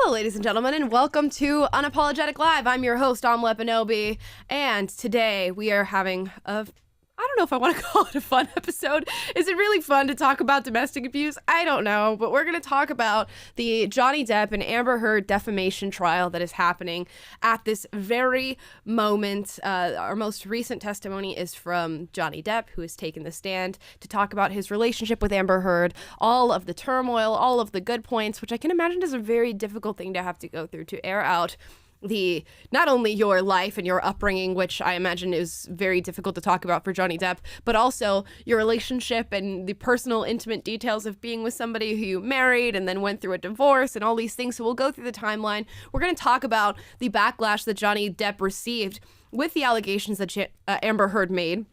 Hello, ladies and gentlemen, and welcome to Unapologetic Live. I'm your host, Amlet Benobi, and today we are having I don't know if I want to call it a fun episode. Is it really fun to talk about domestic abuse? I don't know, but we're going to talk about the Johnny Depp and Amber Heard defamation trial that is happening at this very moment. Our most recent testimony is from Johnny Depp, who has taken the stand to talk about his relationship with Amber Heard, all of the turmoil, all of the good points, which I can imagine is a very difficult thing to have to go through to air out not only your life and your upbringing, which I imagine is very difficult to talk about for Johnny Depp, but also your relationship and the personal, intimate details of being with somebody who you married and then went through a divorce and all these things. So we'll go through the timeline. We're going to talk about the backlash that Johnny Depp received with the allegations that Amber Heard made,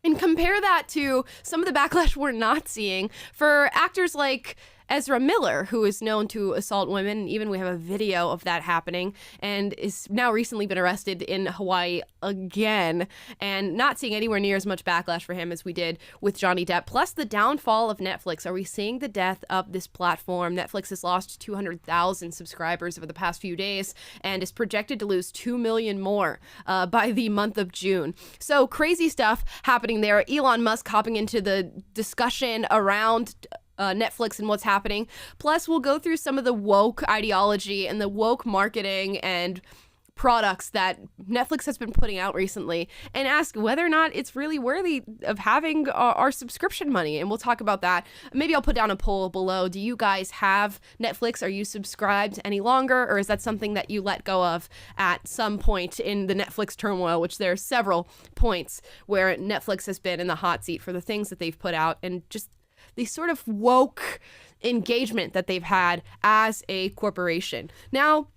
and compare that to some of the backlash we're not seeing for actors like Ezra Miller, who is known to assault women, and even we have a video of that happening, and is now recently been arrested in Hawaii again, and not seeing anywhere near as much backlash for him as we did with Johnny Depp. Plus the downfall of Netflix. Are we seeing the death of this platform? Netflix has lost 200,000 subscribers over the past few days and is projected to lose 2 million more by the month of June. So crazy stuff happening there. Elon Musk hopping into the discussion around Netflix and what's happening. Plus, we'll go through some of the woke ideology and the woke marketing and products that Netflix has been putting out recently and ask whether or not it's really worthy of having our subscription money. And we'll talk about that. Maybe I'll put down a poll below. Do you guys have Netflix? Are you subscribed any longer? Or is that something that you let go of at some point in the Netflix turmoil, which there are several points where Netflix has been in the hot seat for the things that they've put out and just the sort of woke engagement that they've had as a corporation. Now,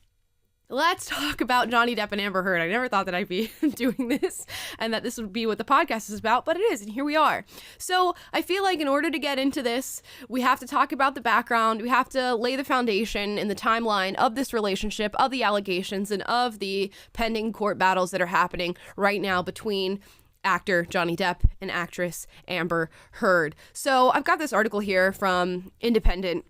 let's talk about Johnny Depp and Amber Heard. I never thought that I'd be doing this and that this would be what the podcast is about, but it is, and here we are. So I feel like in order to get into this, we have to talk about the background. We have to lay the foundation and the timeline of this relationship, of the allegations, and of the pending court battles that are happening right now between actor Johnny Depp and actress Amber Heard. So I've got this article here from Independent.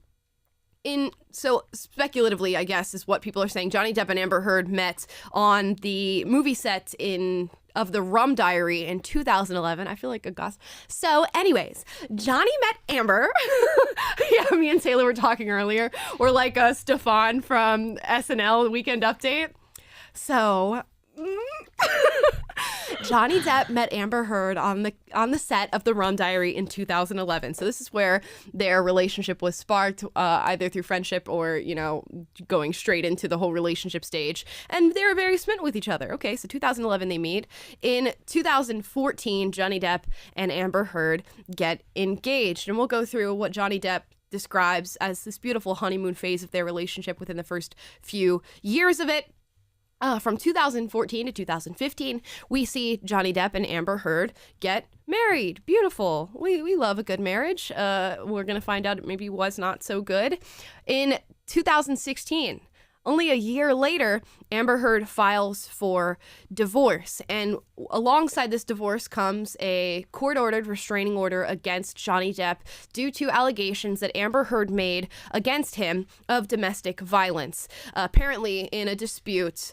So speculatively, I guess, is what people are saying. Johnny Depp and Amber Heard met on the movie set of The Rum Diary in 2011. I feel like a goss. So anyways, Johnny met Amber. Yeah, me and Taylor were talking earlier. We're like Stefan from SNL Weekend Update. So Johnny Depp met Amber Heard on the set of The Rum Diary in 2011. So this is where their relationship was sparked, either through friendship or, going straight into the whole relationship stage. And they were very smitten with each other. Okay, so 2011 they meet. In 2014, Johnny Depp and Amber Heard get engaged. And we'll go through what Johnny Depp describes as this beautiful honeymoon phase of their relationship within the first few years of it. From 2014 to 2015, we see Johnny Depp and Amber Heard get married. Beautiful. We love a good marriage. We're going to find out it maybe was not so good. In 2016, only a year later, Amber Heard files for divorce. And alongside this divorce comes a court-ordered restraining order against Johnny Depp due to allegations that Amber Heard made against him of domestic violence. Apparently, in a dispute,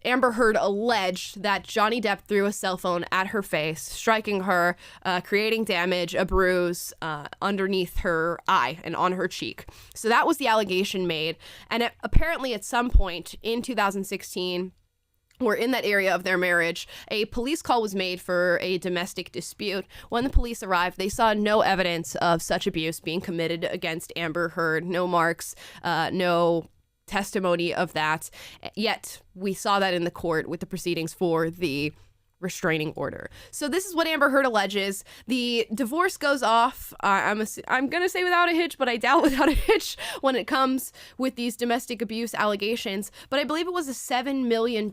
Amber Heard alleged that Johnny Depp threw a cell phone at her face, striking her, creating damage, a bruise underneath her eye and on her cheek. So that was the allegation made. And apparently at some point in 2016, or in that area of their marriage, a police call was made for a domestic dispute. When the police arrived, they saw no evidence of such abuse being committed against Amber Heard, no marks, no testimony of that. Yet we saw that in the court with the proceedings for the restraining order. So this is what Amber Heard alleges. The divorce goes off, I'm going to say without a hitch, but I doubt without a hitch when it comes with these domestic abuse allegations. But I believe it was a $7 million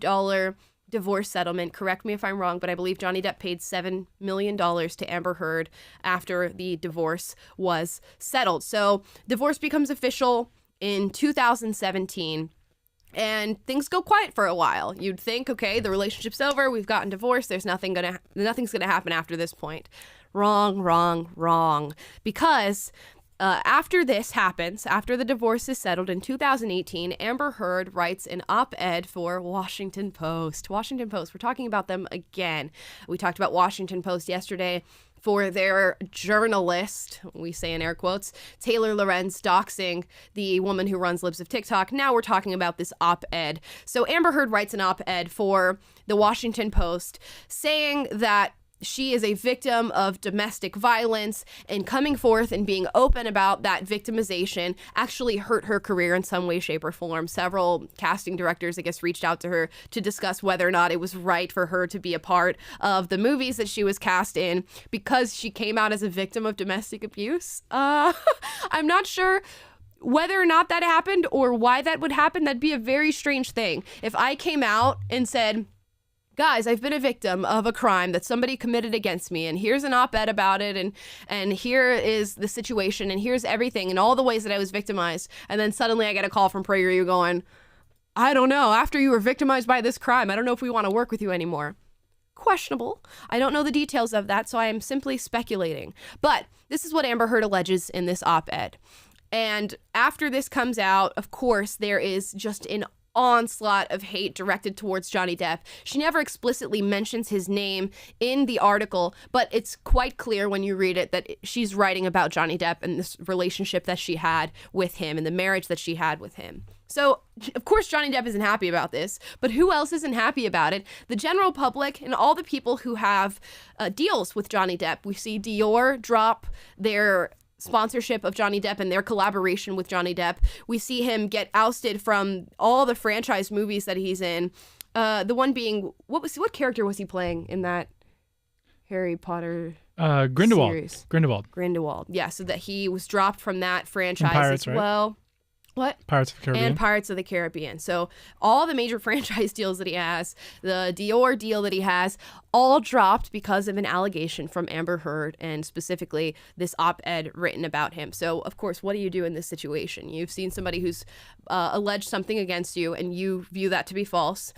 divorce settlement. Correct me if I'm wrong, but I believe Johnny Depp paid $7 million to Amber Heard after the divorce was settled. So divorce becomes official in 2017. And things go quiet for a while. You'd think, okay, the relationship's over. We've gotten divorced. There's nothing's gonna happen after this point. Wrong. Because After this happens, after the divorce is settled in 2018, Amber Heard writes an op-ed for Washington Post. Washington Post, we're talking about them again. We talked about Washington Post yesterday for their journalist, we say in air quotes, Taylor Lorenz doxing the woman who runs Libs of TikTok. Now we're talking about this op-ed. So Amber Heard writes an op-ed for the Washington Post saying that she is a victim of domestic violence, and coming forth and being open about that victimization actually hurt her career in some way, shape, or form. Several casting directors, I guess, reached out to her to discuss whether or not it was right for her to be a part of the movies that she was cast in because she came out as a victim of domestic abuse. I'm not sure whether or not that happened or why that would happen. That'd be a very strange thing. If I came out and said, guys, I've been a victim of a crime that somebody committed against me, and here's an op-ed about it, and here is the situation, and here's everything, and all the ways that I was victimized, and then suddenly I get a call from PragerU going, I don't know, after you were victimized by this crime, I don't know if we want to work with you anymore. Questionable. I don't know the details of that, so I am simply speculating. But this is what Amber Heard alleges in this op-ed. And after this comes out, of course, there is just an onslaught of hate directed towards Johnny Depp. She never explicitly mentions his name in the article, but it's quite clear when you read it that she's writing about Johnny Depp and this relationship that she had with him and the marriage that she had with him. So, of course, Johnny Depp isn't happy about this, but who else isn't happy about it? The general public and all the people who have deals with Johnny Depp. We see Dior drop their sponsorship of Johnny Depp and their collaboration with Johnny Depp. We see him get ousted from all the franchise movies that he's in. The one being, what character was he playing in that Harry Potter Grindelwald series? Grindelwald. Yeah, so that he was dropped from that franchise Pirates, as well. Right? What? Pirates of the Caribbean. And Pirates of the Caribbean. So all the major franchise deals that he has, the Dior deal that he has, all dropped because of an allegation from Amber Heard and specifically this op-ed written about him. So, of course, what do you do in this situation? You've seen somebody who's alleged something against you and you view that to be false.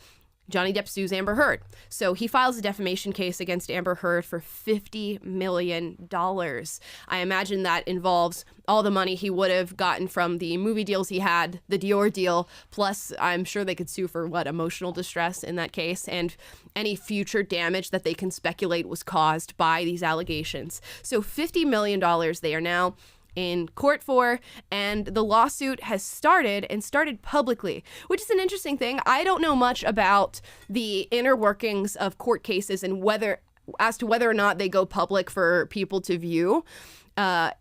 Johnny Depp sues Amber Heard. So he files a defamation case against Amber Heard for $50 million. I imagine that involves all the money he would have gotten from the movie deals he had, the Dior deal, plus I'm sure they could sue for, emotional distress in that case, and any future damage that they can speculate was caused by these allegations. So $50 million they are now in court for, and the lawsuit has started publicly, which is an interesting thing. I don't know much about the inner workings of court cases and as to whether or not they go public for people to view. And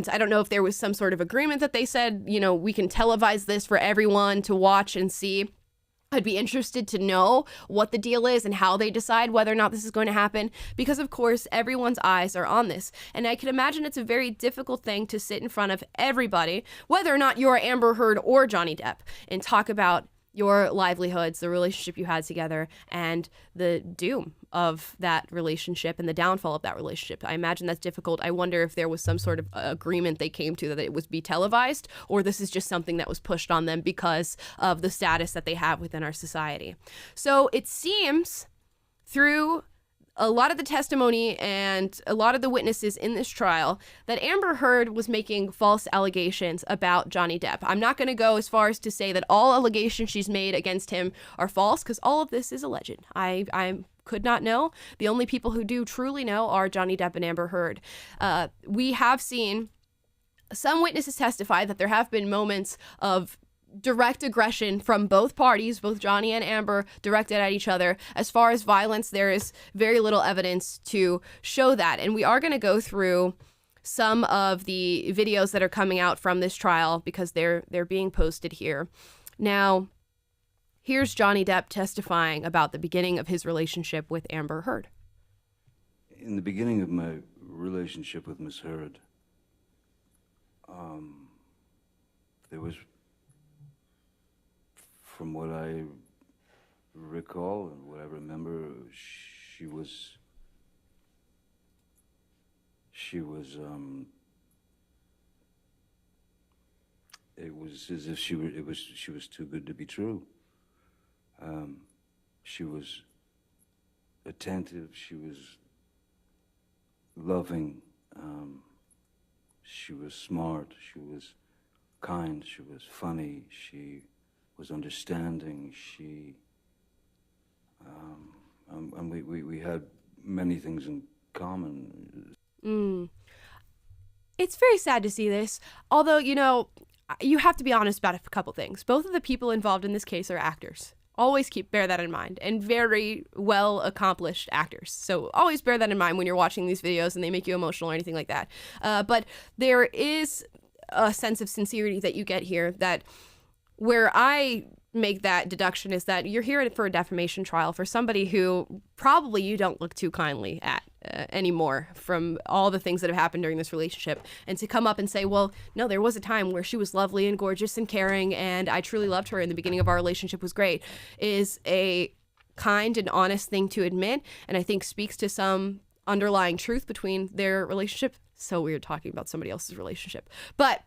I don't know if there was some sort of agreement that they said, we can televise this for everyone to watch and see. I'd be interested to know what the deal is and how they decide whether or not this is going to happen, because of course everyone's eyes are on this. And I can imagine it's a very difficult thing to sit in front of everybody, whether or not you're Amber Heard or Johnny Depp, and talk about your livelihoods, the relationship you had together, and the doom of that relationship and the downfall of that relationship. I imagine that's difficult. I wonder if there was some sort of agreement they came to that it would be televised, or this is just something that was pushed on them because of the status that they have within our society. So it seems through a lot of the testimony and a lot of the witnesses in this trial that Amber Heard was making false allegations about Johnny Depp. I'm not going to go as far as to say that all allegations she's made against him are false, because all of this is alleged. I could not know. The only people who do truly know are Johnny Depp and Amber Heard. We have seen some witnesses testify that there have been moments of direct aggression from both parties, both Johnny and Amber, directed at each other. As far as violence, there is very little evidence to show that. And we are going to go through some of the videos that are coming out from this trial because they're being posted here. Now, here's Johnny Depp testifying about the beginning of his relationship with Amber Heard. In the beginning of my relationship with Miss Heard, there was, from what I recall and what I remember, she was it was as if she was too good to be true. She was attentive, she was loving, She was smart, she was kind, she was funny, she was understanding, and we had many things in common. It's very sad to see this, although, you have to be honest about a couple things. Both of the people involved in this case are actors. Always bear that in mind, and very well accomplished actors. So always bear that in mind when you're watching these videos and they make you emotional or anything like that. But there is a sense of sincerity that you get here, that where I make that deduction is that you're here for a defamation trial for somebody who probably you don't look too kindly at anymore from all the things that have happened during this relationship. And to come up and say, well, no, there was a time where she was lovely and gorgeous and caring and I truly loved her and the beginning of our relationship was great, is a kind and honest thing to admit, and I think speaks to some underlying truth between their relationship. So weird talking about somebody else's relationship, but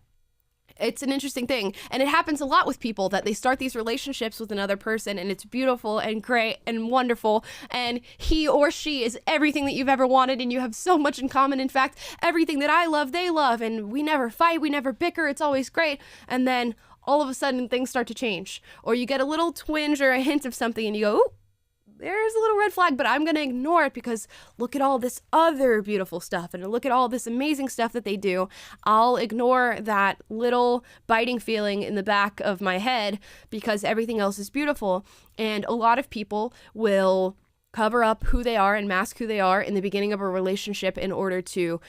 it's an interesting thing. And it happens a lot with people that they start these relationships with another person and it's beautiful and great and wonderful. And he or she is everything that you've ever wanted and you have so much in common. In fact, everything that I love, they love. And we never fight. We never bicker. It's always great. And then all of a sudden things start to change. Or you get a little twinge or a hint of something and you go, ooh, there's a little red flag, but I'm going to ignore it because look at all this other beautiful stuff and look at all this amazing stuff that they do. I'll ignore that little biting feeling in the back of my head because everything else is beautiful. And a lot of people will cover up who they are and mask who they are in the beginning of a relationship in order to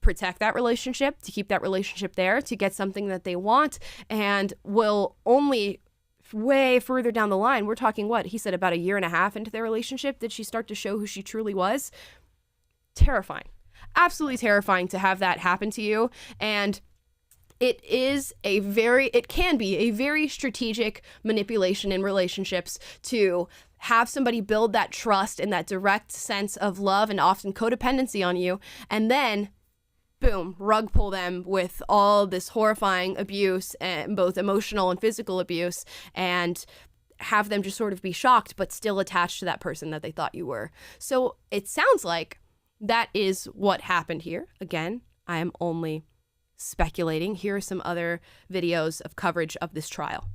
protect that relationship, to keep that relationship there, to get something that they want, and will only way further down the line, we're talking what he said about a year and a half into their relationship, did she start to show who she truly was. Terrifying, absolutely terrifying to have that happen to you. And it can be a very strategic manipulation in relationships to have somebody build that trust and that direct sense of love and often codependency on you, and then boom, rug pull them with all this horrifying abuse, and both emotional and physical abuse, and have them just sort of be shocked but still attached to that person that they thought you were. So it sounds like that is what happened here. Again, I am only speculating. Here are some other videos of coverage of this trial.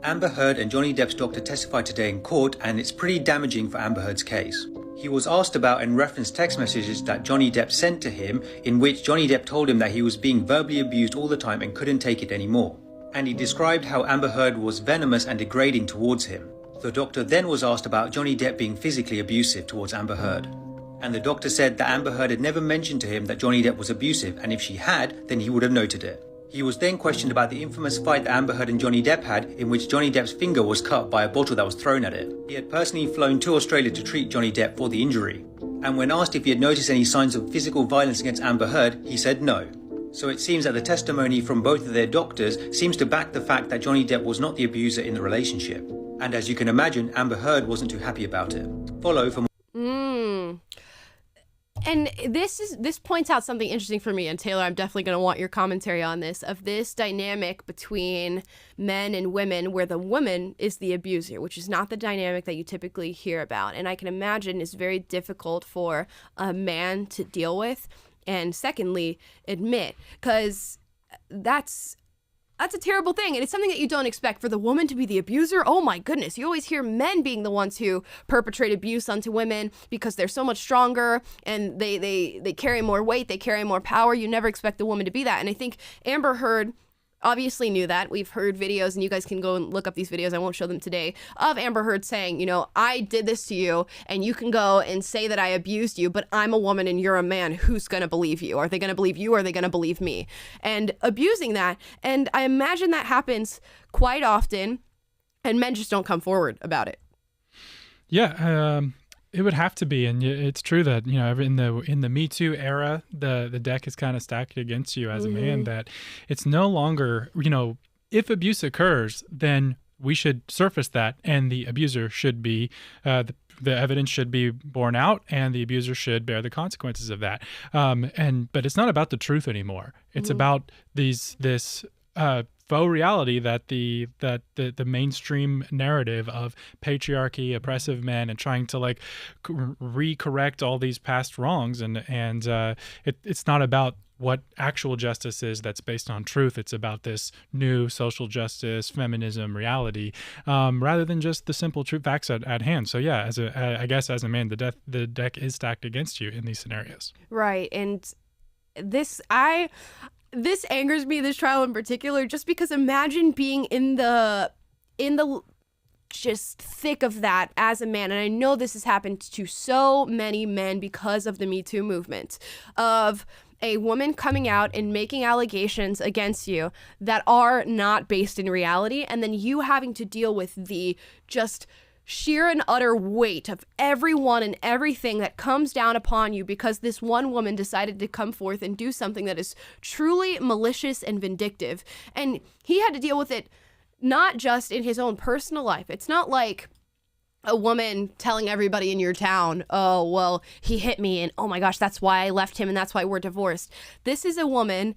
Amber Heard and Johnny Depp's doctor testified today in court, and it's pretty damaging for Amber Heard's case. He was asked about and referenced text messages that Johnny Depp sent to him, in which Johnny Depp told him that he was being verbally abused all the time and couldn't take it anymore. And he described how Amber Heard was venomous and degrading towards him. The doctor then was asked about Johnny Depp being physically abusive towards Amber Heard. And the doctor said that Amber Heard had never mentioned to him that Johnny Depp was abusive, and if she had, then he would have noted it. He was then questioned about the infamous fight that Amber Heard and Johnny Depp had, in which Johnny Depp's finger was cut by a bottle that was thrown at it. He had personally flown to Australia to treat Johnny Depp for the injury. And when asked if he had noticed any signs of physical violence against Amber Heard, he said no. So it seems that the testimony from both of their doctors seems to back the fact that Johnny Depp was not the abuser in the relationship. And as you can imagine, Amber Heard wasn't too happy about it. Follow for more. And this points out something interesting for me, and Taylor, I'm definitely going to want your commentary on this, of this dynamic between men and women where the woman is the abuser, which is not the dynamic that you typically hear about. And I can imagine is very difficult for a man to deal with, and secondly, admit, because that's a terrible thing. And it's something that you don't expect for the woman to be the abuser. Oh my goodness. You always hear men being the ones who perpetrate abuse onto women because they're so much stronger and they carry more weight, they carry more power. You never expect the woman to be that. And I think Amber Heard obviously knew that. We've heard videos, and you guys can go and look up these videos, I won't show them today, of Amber Heard saying, I did this to you, and you can go and say that I abused you, but I'm a woman and you're a man. Who's going to believe you? Are they going to believe you, or are they going to believe me? And abusing that. And I imagine that happens quite often, and men just don't come forward about it. Yeah, it would have to be, and it's true that in the Me Too era, the deck is kind of stacked against you as a man. That it's no longer if abuse occurs, then we should surface that, and the abuser should be the evidence should be borne out, and the abuser should bear the consequences of that. But it's not about the truth anymore. It's about this faux reality that the mainstream narrative of patriarchy, oppressive men, and trying to like recorrect all these past wrongs, and it's not about what actual justice is that's based on truth. It's about this new social justice, feminism reality, rather than just the simple true facts at hand. So yeah, I guess as a man, the deck is stacked against you in these scenarios. Right. And this angers me, this trial in particular, just because imagine being in the just thick of that as a man. And I know this has happened to so many men because of the Me Too movement, of a woman coming out and making allegations against you that are not based in reality, and then you having to deal with the just sheer and utter weight of everyone and everything that comes down upon you because this one woman decided to come forth and do something that is truly malicious and vindictive. And he had to deal with it not just in his own personal life. It's not like a woman telling everybody in your town, oh, well, he hit me and oh my gosh, that's why I left him and that's why we're divorced. This is a woman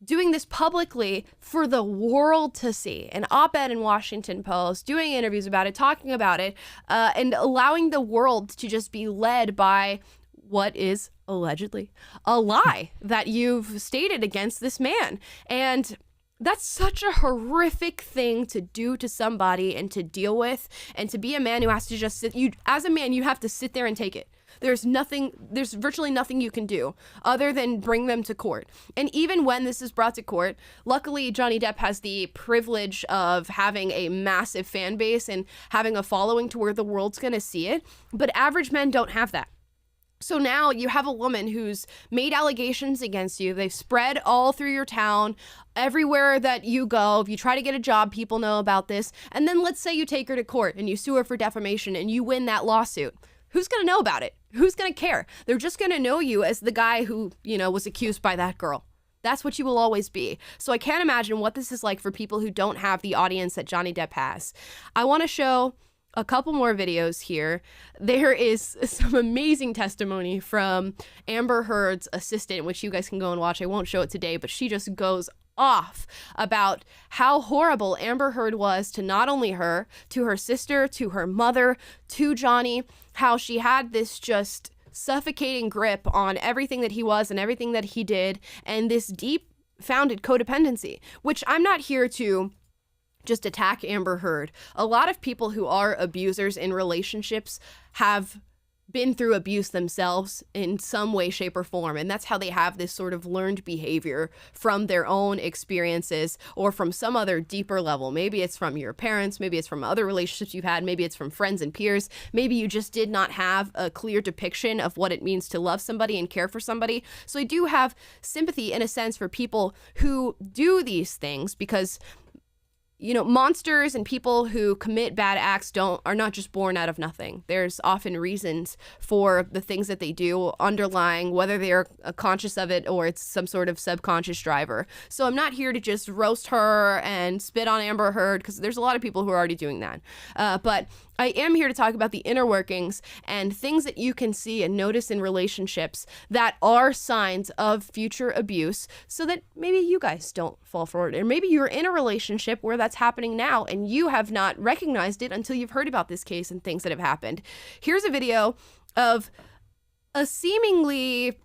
doing this publicly for the world to see. An op-ed in Washington Post, doing interviews about it, talking about it, and allowing the world to just be led by what is allegedly a lie that you've stated against this man. And that's such a horrific thing to do to somebody and to deal with, and to be a man who has to just sit. As a man, you have to sit there and take it. There's virtually nothing you can do other than bring them to court. And even when this is brought to court, luckily Johnny Depp has the privilege of having a massive fan base and having a following to where the world's going to see it. But average men don't have that. So now you have a woman who's made allegations against you. They've spread all through your town, everywhere that you go. If you try to get a job, people know about this. And then let's say you take her to court and you sue her for defamation and you win that lawsuit. Who's going to know about it? Who's going to care? They're just going to know you as the guy who, was accused by that girl. That's what you will always be. So I can't imagine what this is like for people who don't have the audience that Johnny Depp has. I want to show a couple more videos here. There is some amazing testimony from Amber Heard's assistant, which you guys can go and watch. I won't show it today, but she just goes off about how horrible Amber Heard was to not only her, to her sister, to her mother, to Johnny, how she had this just suffocating grip on everything that he was and everything that he did, and this deep-founded codependency, which I'm not here to just attack Amber Heard. A lot of people who are abusers in relationships have been through abuse themselves in some way, shape, or form. And that's how they have this sort of learned behavior from their own experiences or from some other deeper level. Maybe it's from your parents, maybe it's from other relationships you've had, maybe it's from friends and peers. Maybe you just did not have a clear depiction of what it means to love somebody and care for somebody. So I do have sympathy in a sense for people who do these things because monsters and people who commit bad acts are not just born out of nothing. There's often reasons for the things that they do underlying, whether they're conscious of it or it's some sort of subconscious driver. So I'm not here to just roast her and spit on Amber Heard because there's a lot of people who are already doing that. But I am here to talk about the inner workings and things that you can see and notice in relationships that are signs of future abuse so that maybe you guys don't fall for it. Or maybe you're in a relationship where that's happening now and you have not recognized it until you've heard about this case and things that have happened. Here's a video of a seemingly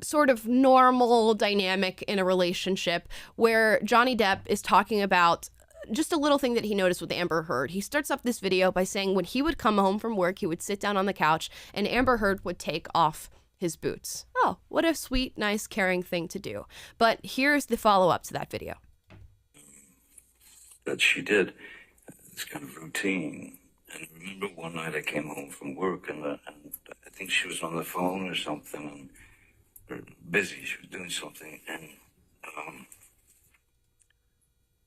sort of normal dynamic in a relationship where Johnny Depp is talking about just a little thing that he noticed with Amber Heard. He starts off this video by saying when he would come home from work, he would sit down on the couch and Amber Heard would take off his boots. Oh, what a sweet, nice, caring thing to do. But here's the follow-up to that video. That she did. It's kind of routine. And I remember one night I came home from work and I think she was on the phone or something, or busy. She was doing something, and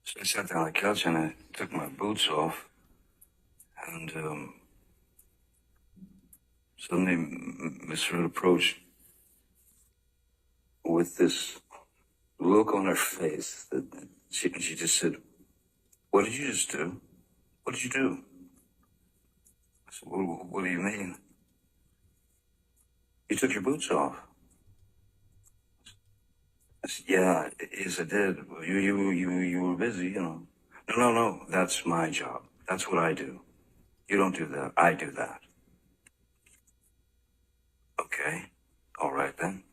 so I sat down on the couch and I took my boots off, and suddenly Miss Heard approached with this look on her face that she just said, "What did you just do? What did you do?" I said, what do you mean? "You took your boots off." I said, yeah, yes, I did. Well, you were busy, you know. No, that's my job. That's what I do. You don't do that. I do that. Okay. All right, then.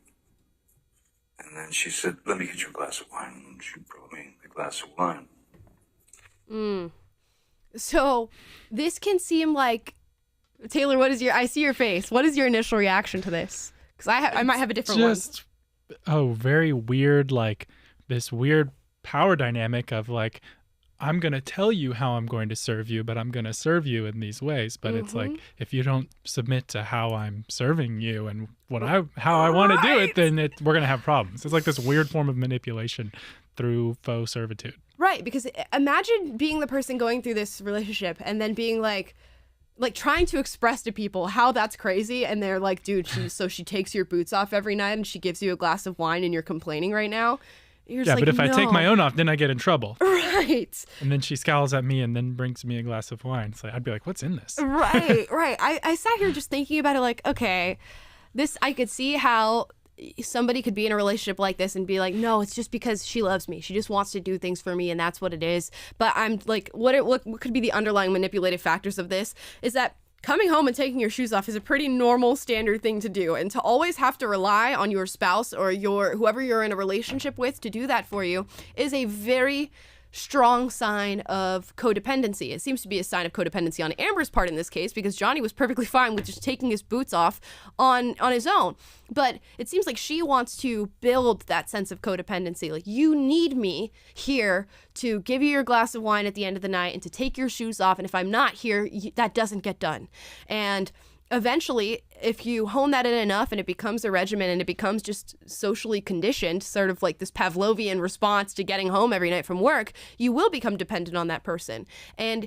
And then she said, let me get you a glass of wine. And she brought me a glass of wine. So this can seem like, Taylor, I see your face. What is your initial reaction to this? Because I might have a different one. Very weird, like this weird power dynamic of like, I'm going to tell you how I'm going to serve you, but I'm going to serve you in these ways. But it's like, if you don't submit to how I'm serving you and how I want to do it, then we're going to have problems. It's like this weird form of manipulation through faux servitude. Right. Because imagine being the person going through this relationship and then being like trying to express to people how that's crazy. And they're like, dude, she takes your boots off every night and she gives you a glass of wine and you're complaining right now. Yeah, but if I take my own off, then I get in trouble. Right. And then she scowls at me and then brings me a glass of wine. So I'd be like, what's in this? Right. I sat here just thinking about it like, okay, I could see how somebody could be in a relationship like this and be like, no, it's just because she loves me. She just wants to do things for me and that's what it is. But I'm like, what could be the underlying manipulative factors of this is that coming home and taking your shoes off is a pretty normal standard thing to do, and to always have to rely on your spouse or whoever you're in a relationship with to do that for you is a very strong sign of codependency. It seems to be a sign of codependency on Amber's part in this case, because Johnny was perfectly fine with just taking his boots off on his own. But it seems like she wants to build that sense of codependency. Like, you need me here to give you your glass of wine at the end of the night and to take your shoes off. And if I'm not here, that doesn't get done. And eventually, if you hone that in enough and it becomes a regimen and it becomes just socially conditioned, sort of like this Pavlovian response to getting home every night from work, you will become dependent on that person. And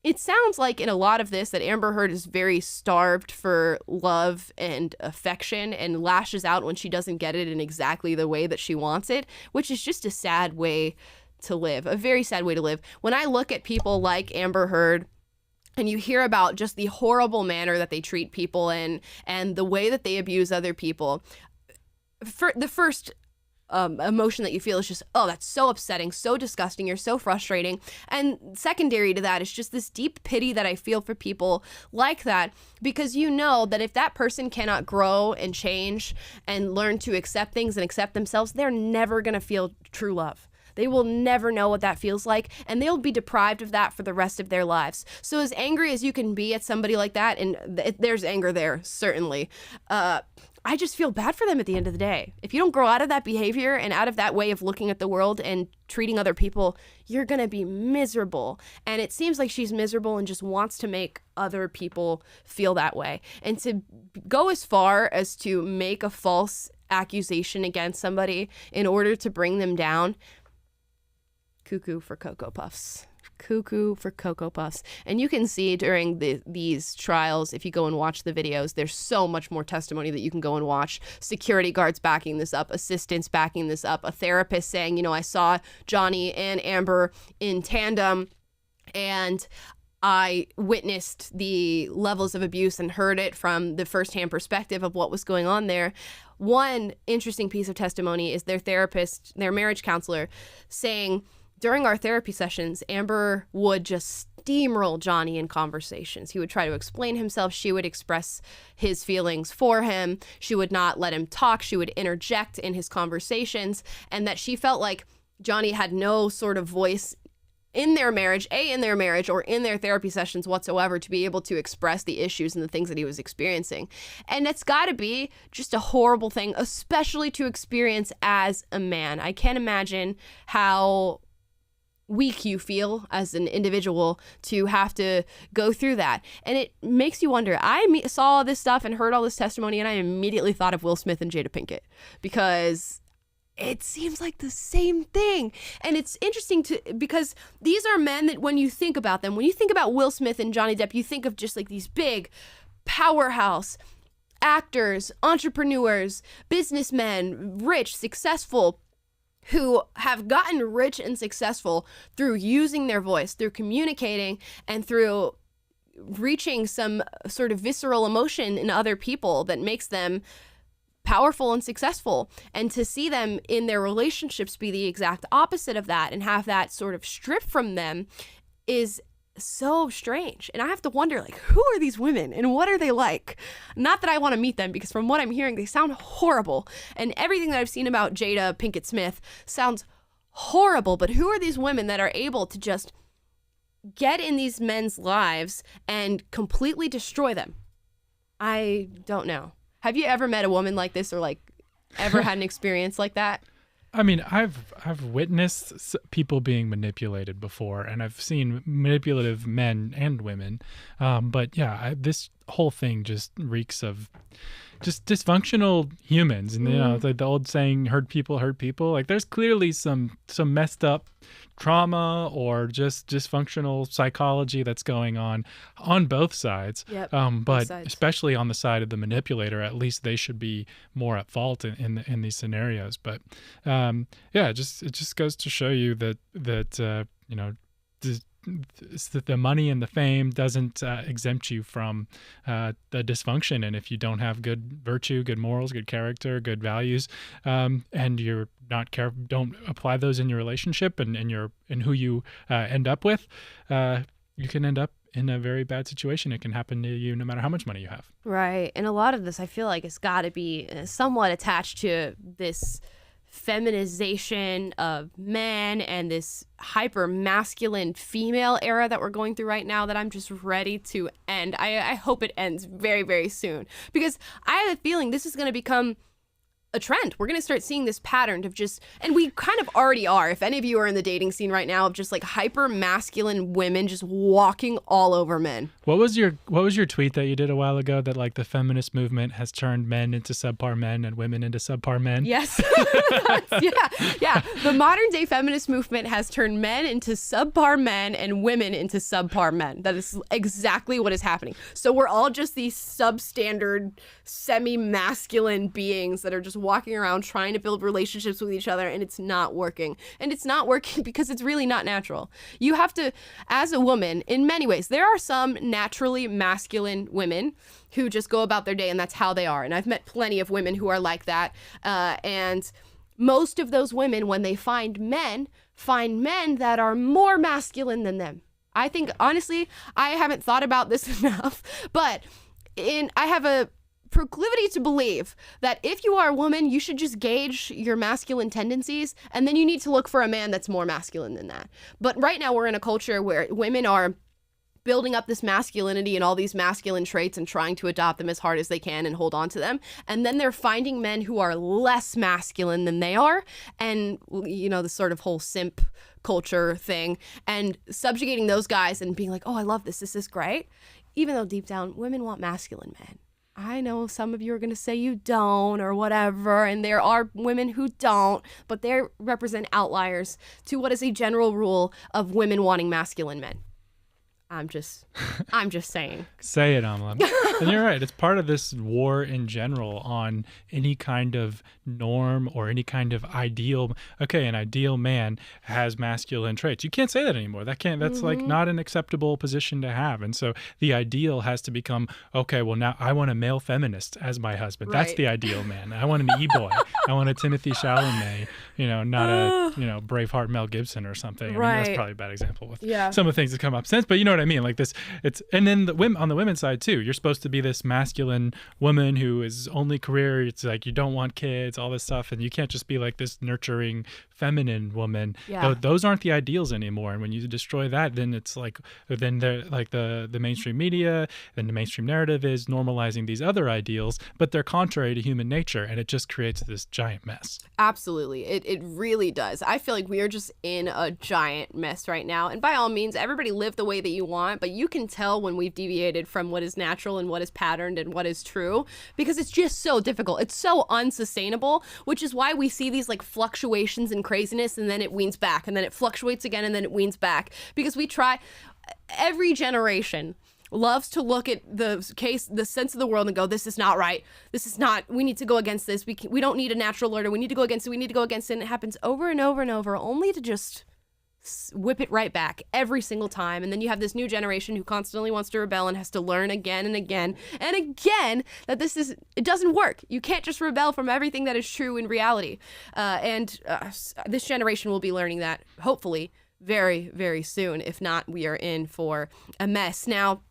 it sounds like in a lot of this that Amber Heard is very starved for love and affection and lashes out when she doesn't get it in exactly the way that she wants it, which is just a sad way to live, a very sad way to live. When I look at people like Amber Heard, and you hear about just the horrible manner that they treat people in and the way that they abuse other people, the first emotion that you feel is just, oh, that's so upsetting, so disgusting, you're so frustrating. And secondary to that is just this deep pity that I feel for people like that, because you know that if that person cannot grow and change and learn to accept things and accept themselves, they're never going to feel true love. They will never know what that feels like, and they'll be deprived of that for the rest of their lives. So as angry as you can be at somebody like that, and there's anger there, certainly, I just feel bad for them at the end of the day. If you don't grow out of that behavior and out of that way of looking at the world and treating other people, you're going to be miserable. And it seems like she's miserable and just wants to make other people feel that way. And to go as far as to make a false accusation against somebody in order to bring them down, cuckoo for Cocoa Puffs. Cuckoo for Cocoa Puffs. And you can see during these trials, if you go and watch the videos, there's so much more testimony that you can go and watch. Security guards backing this up, assistants backing this up, a therapist saying, you know, I saw Johnny and Amber in tandem and I witnessed the levels of abuse and heard it from the firsthand perspective of what was going on there. One interesting piece of testimony is their therapist, their marriage counselor, saying, during our therapy sessions, Amber would just steamroll Johnny in conversations. He would try to explain himself. She would express his feelings for him. She would not let him talk. She would interject in his conversations, and that she felt like Johnny had no sort of voice in their marriage, or in their therapy sessions whatsoever, to be able to express the issues and the things that he was experiencing. And it's got to be just a horrible thing, especially to experience as a man. I can't imagine how weak you feel as an individual to have to go through that. And it makes you wonder. I saw all this stuff and heard all this testimony, and I immediately thought of Will Smith and Jada Pinkett, because it seems like the same thing. And it's interesting because these are men that when you think about them, when you think about Will Smith and Johnny Depp, you think of just like these big powerhouse actors, entrepreneurs, businessmen, rich, successful, who have gotten rich and successful through using their voice, through communicating, and through reaching some sort of visceral emotion in other people that makes them powerful and successful, and to see them in their relationships be the exact opposite of that and have that sort of stripped from them is so strange. And I have to wonder, like, who are these women and what are they like? Not that I want to meet them, because from what I'm hearing, they sound horrible, and everything that I've seen about Jada Pinkett Smith sounds horrible. But who are these women that are able to just get in these men's lives and completely destroy them? I don't know. Have you ever met a woman like this, or like ever had an experience like that? I mean, I've witnessed people being manipulated before, and I've seen manipulative men and women. But yeah, this whole thing just reeks of just dysfunctional humans. And, you know, it's like the old saying, hurt people hurt people. Like, there's clearly some messed up trauma or just dysfunctional psychology that's going on both sides. Yep, but both sides. Especially on the side of the manipulator, at least they should be more at fault in these scenarios. But yeah, it just goes to show you that you know, the money and the fame doesn't exempt you from the dysfunction. And if you don't have good virtue, good morals, good character, good values, and you're not don't apply those in your relationship and who you end up with, you can end up in a very bad situation. It can happen to you no matter how much money you have. Right. And a lot of this, I feel like, it's got to be somewhat attached to this feminization of men and this hyper masculine female era that we're going through right now that I'm just ready to end. I hope it ends very, very soon, because I have a feeling this is going to become a trend. We're going to start seeing this pattern of just, and we kind of already are, if any of you are in the dating scene right now, of just like hyper masculine women just walking all over men. What was your tweet that you did a while ago, that like the feminist movement has turned men into subpar men and women into subpar men? Yes. Yeah. The modern day feminist movement has turned men into subpar men and women into subpar men. That is exactly what is happening. So we're all just these substandard, semi-masculine beings that are just walking around trying to build relationships with each other, and it's not working. And it's not working because it's really not natural. You have to, as a woman, in many ways, there are some naturally masculine women who just go about their day and that's how they are. And I've met plenty of women who are like that. And most of those women, when they find men that are more masculine than them. I think, honestly, I haven't thought about this enough, but I have a proclivity to believe that if you are a woman, you should just gauge your masculine tendencies, and then you need to look for a man that's more masculine than that. But right now we're in a culture where women are building up this masculinity and all these masculine traits and trying to adopt them as hard as they can and hold on to them. And then they're finding men who are less masculine than they are. And, you know, the sort of whole simp culture thing, and subjugating those guys and being like, oh, I love this. This is great. Even though deep down, women want masculine men. I know some of you are going to say you don't or whatever, and there are women who don't, but they represent outliers to what is a general rule of women wanting masculine men. I'm just saying. Say it, Amla. And you're right. It's part of this war in general on any kind of norm or any kind of ideal. Okay, an ideal man has masculine traits. You can't say that anymore. That's like not an acceptable position to have. And so the ideal has to become, okay, well, now I want a male feminist as my husband. Right. That's the ideal man. I want an e-boy. I want a Timothy Chalamet, not a, Braveheart Mel Gibson or something. Right. I mean, that's probably a bad example with some of the things that come up since, but you know what I mean? Like this, and then on the women's side too, you're supposed to be this masculine woman who is only career. It's like you don't want kids, all this stuff, and you can't just be like this nurturing feminine woman. Yeah. Those aren't the ideals anymore. And when you destroy that, then it's like, then they're like the mainstream media and the mainstream narrative is normalizing these other ideals, but they're contrary to human nature, and it just creates this giant mess. Absolutely. It really does. I feel like we are just in a giant mess right now. And by all means, everybody live the way that you want, but you can tell when we've deviated from what is natural and what is patterned and what is true, because it's just so difficult. It's so unsustainable, which is why we see these like fluctuations and craziness, and then it weans back, and then it fluctuates again, and then it weans back, because every generation loves to look at the sense of the world and go, this is not right. This is not, we need to go against this. We don't need a natural order. We need to go against it. We need to go against it. And it happens over and over and over, only to just whip it right back every single time. And then you have this new generation who constantly wants to rebel and has to learn again and again and again that it doesn't work. You can't just rebel from everything that is true in reality. And this generation will be learning that, hopefully, very, very soon. If not, we are in for a mess. Now,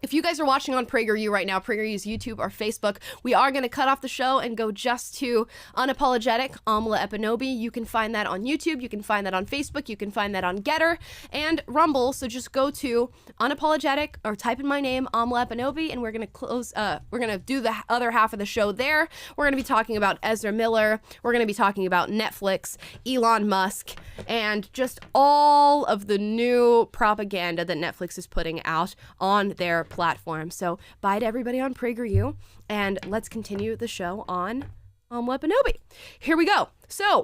if you guys are watching on PragerU right now, PragerU's YouTube or Facebook, we are going to cut off the show and go just to Unapologetic, Amla Epinobi. You can find that on YouTube. You can find that on Facebook. You can find that on Getter and Rumble. So just go to Unapologetic or type in my name, Amla Epinobi, and we're going to close. We're going to do the other half of the show there. We're going to be talking about Ezra Miller. We're going to be talking about Netflix, Elon Musk, and just all of the new propaganda that Netflix is putting out on their platform. So bye to everybody on PragerU, and let's continue the show on Epinobi. Here we go. So